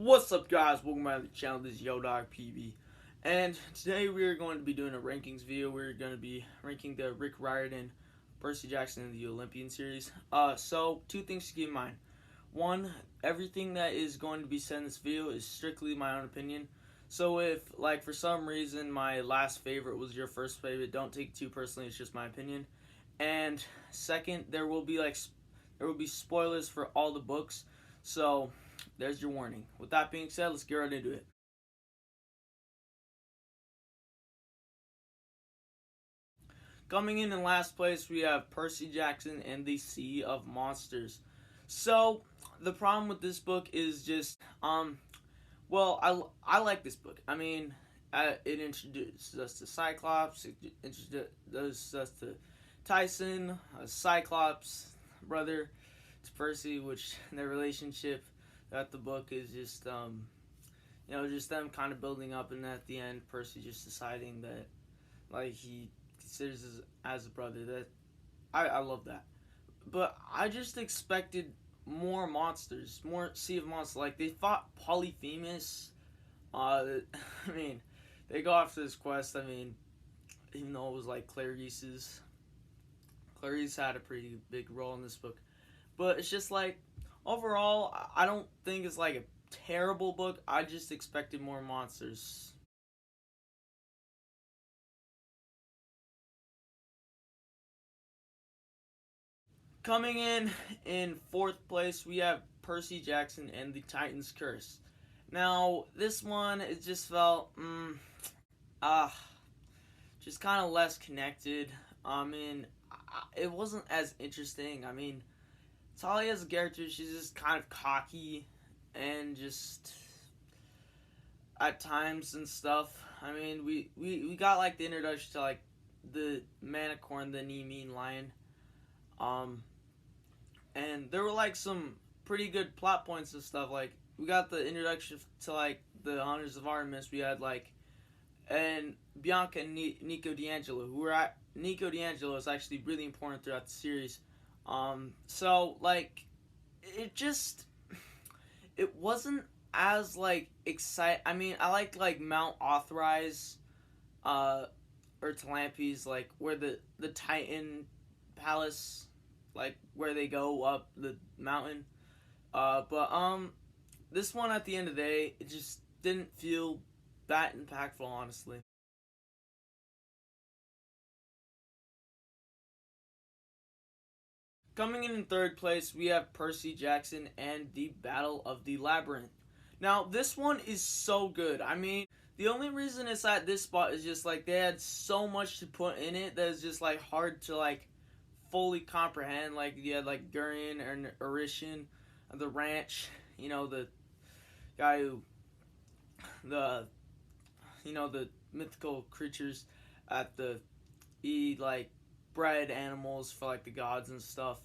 What's up, guys? Welcome back to the channel. This is YoDogPB, and today we are going to be doing a rankings video. We're going to be ranking the Rick Riordan, Percy Jackson, and the Olympian series. So two things to keep in mind. One, everything that is going to be said in this video is strictly my own opinion. So if, like, for some reason my last favorite was your first favorite, don't take it too personally. It's just my opinion. And second, there will be spoilers for all the books. So there's your warning. With that being said, let's get right into it. Coming in last place, we have Percy Jackson and the Sea of Monsters. So the problem with this book is just, well, I like this book. I mean, it introduces us to Cyclops. It introduces us to Tyson, Cyclops brother, to Percy, which their relationship that the book is just just them kind of building up, and at the end Percy just deciding that, like, he considers as a brother. That I love that. But I just expected more monsters, more Sea of Monsters. Like, they fought Polyphemus. I mean, they go off to this quest. I mean, even though it was like Clarice had a pretty big role in this book. But it's just like, overall, I don't think it's like a terrible book. I just expected more monsters. Coming in fourth place, we have Percy Jackson and the Titan's Curse. Now, this one, it just felt, just kind of less connected. I mean, it wasn't as interesting. I mean, Talia as a character, she's just kind of cocky and just at times and stuff. I mean, we got like the introduction to like the Manicorn, the Nemean lion. And there were like some pretty good plot points and stuff. Like, we got the introduction to like the Honors of Artemis. We had like, and Bianca and Nico D'Angelo, Nico D'Angelo is actually really important throughout the series. So like, it wasn't as like exciting. I mean, I like Mount Authorize, or Talampes, like where the Titan Palace, like where they go up the mountain. But this one, at the end of the day, it just didn't feel that impactful, honestly. Coming in third place, we have Percy Jackson and the Battle of the Labyrinth. Now, this one is so good. I mean, the only reason it's at this spot is just like they had so much to put in it that is just like hard to like fully comprehend. Like, you had like Gurion and Orishan, the ranch, the guy who, the mythical creatures at the like bred animals for like the gods and stuff,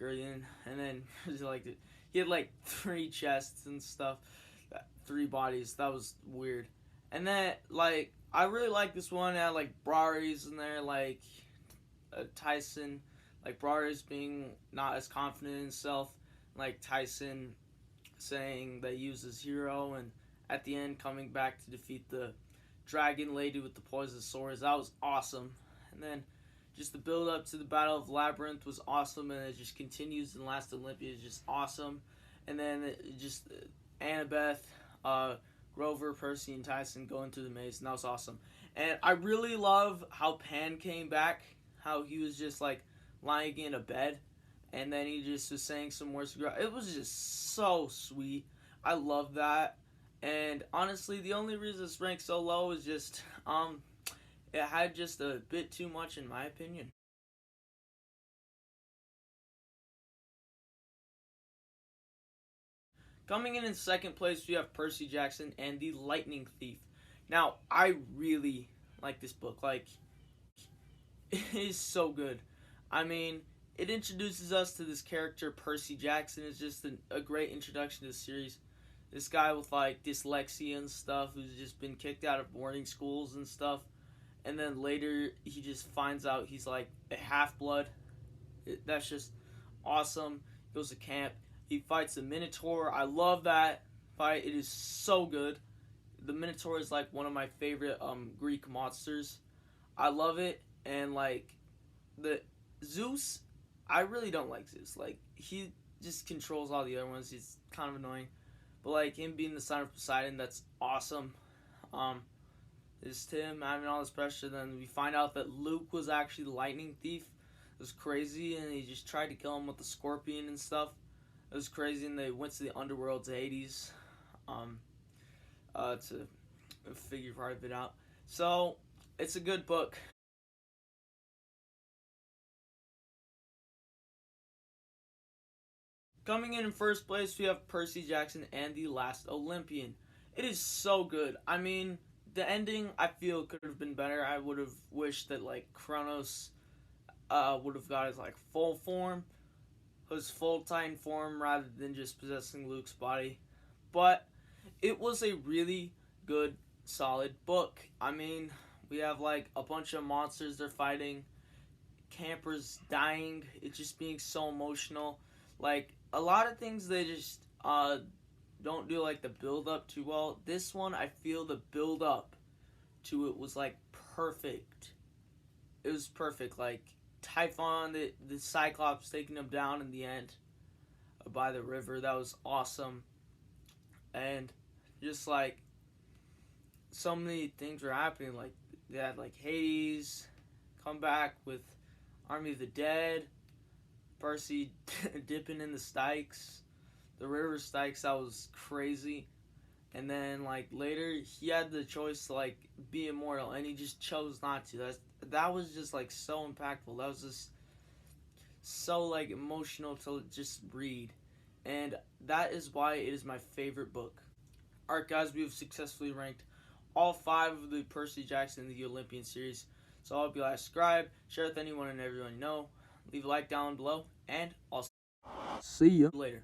Gurion. And then he had like 3 chests and stuff, 3 bodies. That was weird. And then like, I really like this one. It had like Braris in there, like Tyson, like Braris being not as confident in himself, like Tyson saying that he was his hero, and at the end coming back to defeat the dragon lady with the poisonous swords. That was awesome. And then just the build up to the Battle of Labyrinth was awesome, and it just continues in Last Olympia is just awesome. And then just Annabeth, Grover, Percy, and Tyson going through the maze, and that was awesome. And I really love how Pan came back, how he was just like lying in a bed, and then he just was saying some words. It was just so sweet. I love that. And honestly, the only reason it's ranked so low is just, it had just a bit too much, in my opinion. Coming in second place, we have Percy Jackson and the Lightning Thief. Now, I really like this book. Like, it is so good. I mean, it introduces us to this character, Percy Jackson. It's just a great introduction to the series. This guy with like dyslexia and stuff, who's just been kicked out of boarding schools and stuff. And then later, he just finds out he's like a half-blood. That's just awesome. He goes to camp. He fights the Minotaur. I love that fight. It is so good. The Minotaur is like one of my favorite Greek monsters. I love it, and like the Zeus, I really don't like Zeus. Like he just controls all the other ones. He's kind of annoying, but like him being the son of Poseidon, that's awesome. Um, just him having all this pressure. Then we find out that Luke was actually the lightning thief. It was crazy, and he just tried to kill him with the scorpion and stuff. It was crazy, and they went to the underworld to Hades, to figure part of it out. So it's a good book. Coming in first place, we have Percy Jackson and the Last Olympian. It is so good. I mean, the ending I feel could have been better. I would have wished that like Kronos would have got his like full form, his full Titan form, rather than just possessing Luke's body. But it was a really good, solid book. I mean, we have like a bunch of monsters they're fighting, campers dying, it just being so emotional. Like a lot of things they just don't do like the build up too well. This one I feel the build up to it was like perfect. It was perfect. Like Typhon, the Cyclops taking him down in the end by the river. That was awesome. And just like so many things were happening. Like they had like Hades come back with Army of the Dead, Percy dipping in the Styx, the river Styx. That was crazy. And then like later he had the choice to like be immortal, and he just chose not to. That was just like so impactful. That was just so like emotional to just read, and that is why it is my favorite book. Alright guys, we have successfully ranked all 5 of the Percy Jackson the Olympian series. So I hope you like, subscribe, share with anyone and everyone you know, leave a like down below, and I'll see you later.